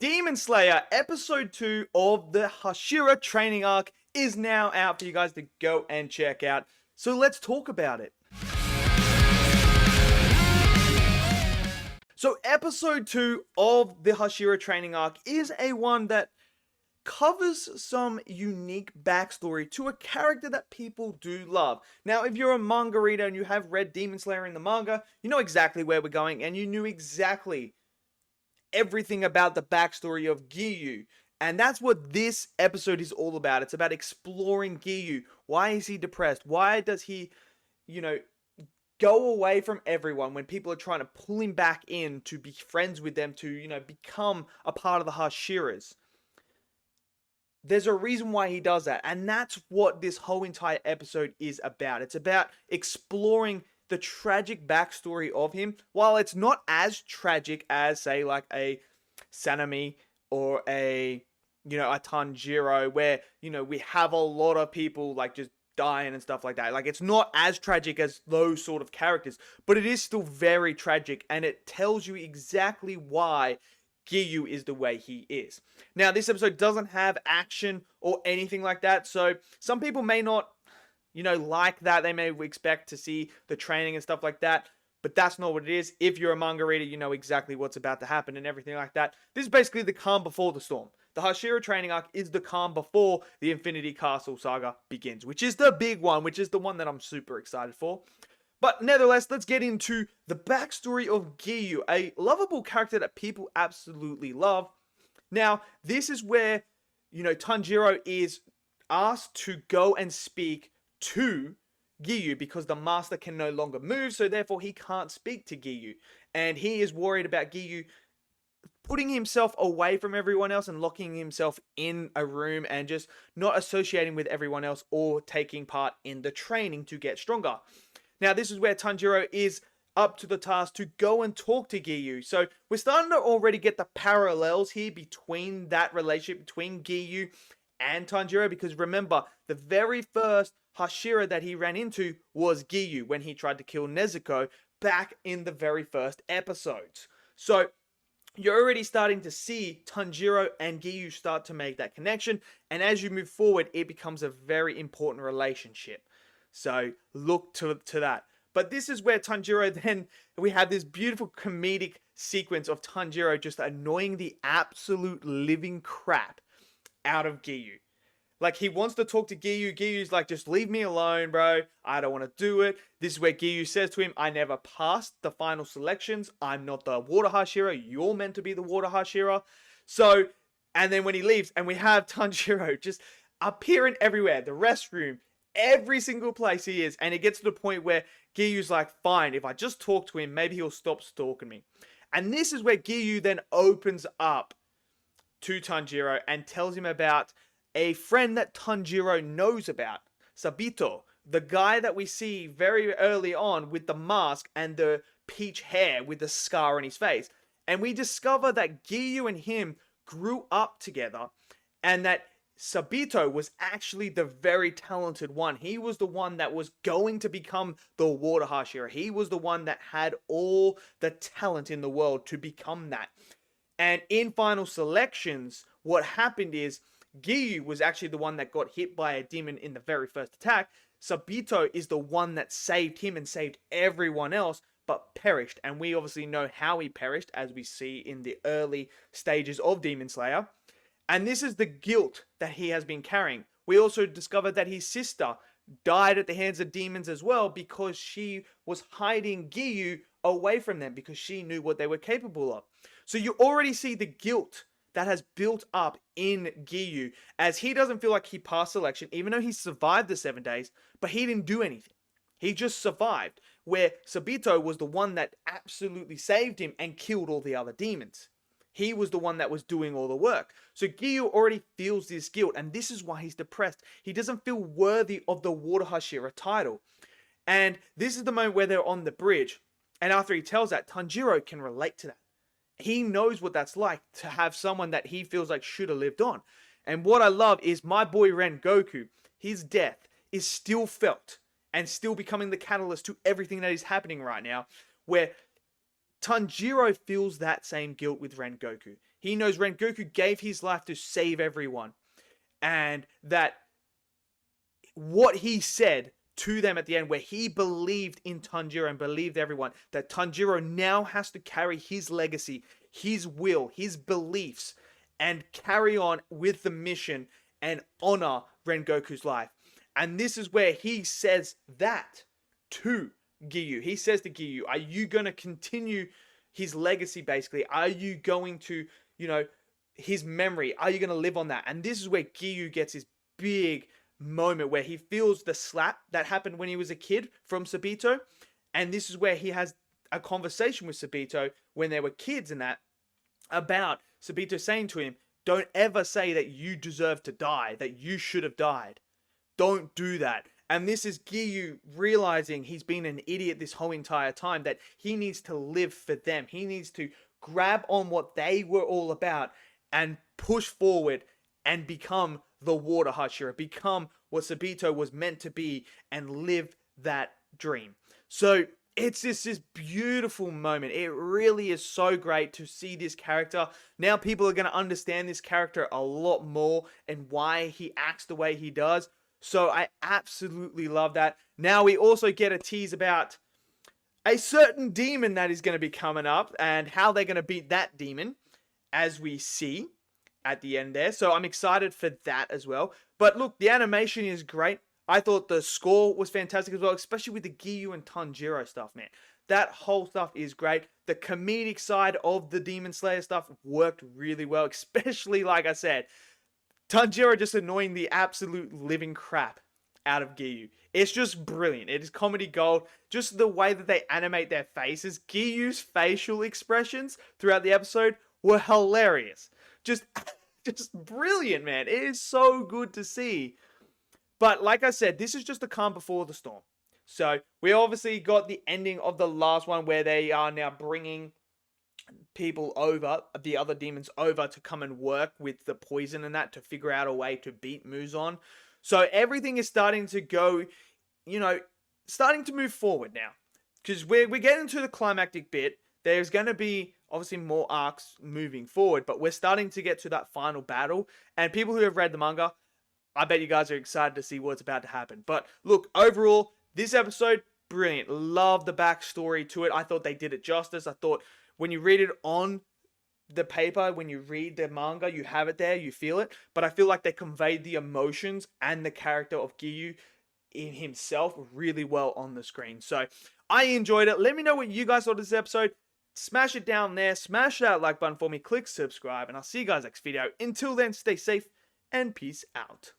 Demon Slayer episode 2 of the Hashira training arc is now out for you guys to go and check out. So let's talk about it. So episode 2 of the Hashira training arc is a one that covers some unique backstory to a character that people do love. Now, if you're a manga reader and you have read Demon Slayer in the manga, you know exactly where we're going and you knew exactly everything about the backstory of GIYU. And that's what this episode is all about. It's about exploring GIYU. Why is he depressed? Why does he, go away from everyone when people are trying to pull him back in to be friends with them, to, become a part of the hashiras? There's a reason why he does that. And that's what this whole entire episode is about. It's about exploring the tragic backstory of him. While it's not as tragic as, say, like a Sanemi or a Tanjiro, where, we have a lot of people like just dying and stuff like that. Like, it's not as tragic as those sort of characters, but it is still very tragic, and it tells you exactly why GIYU is the way he is. Now, this episode doesn't have action or anything like that, so some people may not, like that. They may expect to see the training and stuff like that, but that's not what it is. If you're a manga reader, you know exactly what's about to happen and everything like that. This is basically the calm before the storm. The Hashira training arc is the calm before the Infinity Castle saga begins, which is the big one, which is the one that I'm super excited for. But nevertheless, let's get into the backstory of GIYU, a lovable character that people absolutely love. Now, this is where, Tanjiro is asked to go and speak to GIYU because the master can no longer move, so therefore he can't speak to GIYU. And he is worried about GIYU putting himself away from everyone else and locking himself in a room and just not associating with everyone else or taking part in the training to get stronger. Now, this is where Tanjiro is up to the task to go and talk to GIYU. So we're starting to already get the parallels here between that relationship between GIYU and Tanjiro, because remember, the very first Hashira that he ran into was GIYU when he tried to kill Nezuko back in the very first episodes. So you're already starting to see Tanjiro and GIYU start to make that connection, and as you move forward, it becomes a very important relationship. So look to that. But this is where Tanjiro then, we have this beautiful comedic sequence of Tanjiro just annoying the absolute living crap out of GIYU. Like, he wants to talk to GIYU. GIYU's like, just leave me alone, bro. I don't want to do it. This is where GIYU says to him, I never passed the final selections. I'm not the water Hashira. You're meant to be the water Hashira. So, and then when he leaves, and we have Tanjiro just appearing everywhere. The restroom, every single place he is. And it gets to the point where GIYU's like, fine, if I just talk to him, maybe he'll stop stalking me. And this is where GIYU then opens up to Tanjiro and tells him about a friend that Tanjiro knows about, Sabito, the guy that we see very early on with the mask and the peach hair with the scar on his face. And we discover that GIYU and him grew up together, and that Sabito was actually the very talented one. He was the one that was going to become the water Hashira. He was the one that had all the talent in the world to become that. And in final selections, what happened is GIYU was actually the one that got hit by a demon in the very first attack. Sabito is the one that saved him and saved everyone else, but perished. And we obviously know how he perished, as we see in the early stages of Demon Slayer. And this is the guilt that he has been carrying. We also discovered that his sister died at the hands of demons as well, because she was hiding GIYU away from them because she knew what they were capable of. So you already see the guilt that has built up in GIYU, as he doesn't feel like he passed selection, even though he survived the 7 days, but he didn't do anything. He just survived, where Sabito was the one that absolutely saved him and killed all the other demons. He was the one that was doing all the work. So GIYU already feels this guilt, and this is why he's depressed. He doesn't feel worthy of the Water Hashira title. And this is the moment where they're on the bridge, and after he tells that, Tanjiro can relate to that. He knows what that's like to have someone that he feels like should have lived on. And what I love is my boy Rengoku, his death is still felt and still becoming the catalyst to everything that is happening right now, where Tanjiro feels that same guilt with Rengoku. He knows Rengoku gave his life to save everyone, and that what he said to them at the end, where he believed in Tanjiro and believed everyone, that Tanjiro now has to carry his legacy, his will, his beliefs, and carry on with the mission and honor Rengoku's life. And this is where he says that to Giyu. He says to Giyu, are you going to continue his legacy, basically? Are you going to, his memory, are you going to live on that? And this is where Giyu gets his big moment where he feels the slap that happened when he was a kid from Sabito. And this is where he has a conversation with Sabito when they were kids and that, about Sabito saying to him, don't ever say that you deserve to die, that you should have died. Don't do that. And this is Giyu realizing he's been an idiot this whole entire time, that he needs to live for them. He needs to grab on what they were all about and push forward and become the water Hashira, become what Sabito was meant to be and live that dream. So it's just this beautiful moment. It really is so great to see this character. Now people are going to understand this character a lot more and why he acts the way he does. So I absolutely love that. Now we also get a tease about a certain demon that is going to be coming up and how they're going to beat that demon, as we see at the end there. So I'm excited for that as well. But look, the animation is great. I thought the score was fantastic as well, especially with the Giyu and Tanjiro stuff, man. That whole stuff is great. The comedic side of the Demon Slayer stuff worked really well, especially, like I said, Tanjiro just annoying the absolute living crap out of Giyu. It's just brilliant. It is comedy gold. Just the way that they animate their faces. Giyu's facial expressions throughout the episode were hilarious. Just brilliant, man. It is so good to see. But like I said, this is just the calm before the storm. So we obviously got the ending of the last one where they are now bringing people over, the other demons over, to come and work with the poison and that to figure out a way to beat Muzan. So everything is starting to go, starting to move forward now. Because we're getting to the climactic bit. There's going to be obviously more arcs moving forward, but we're starting to get to that final battle. And people who have read the manga, I bet you guys are excited to see what's about to happen. But look, overall, this episode, brilliant. Love the backstory to it. I thought they did it justice. I thought when you read it on the paper, when you read the manga, you have it there, you feel it. But I feel like they conveyed the emotions and the character of Giyu in himself really well on the screen. So I enjoyed it. Let me know what you guys thought of this episode. Smash it down there. Smash that like button for me. Click subscribe. And I'll see you guys next video. Until then, stay safe and peace out.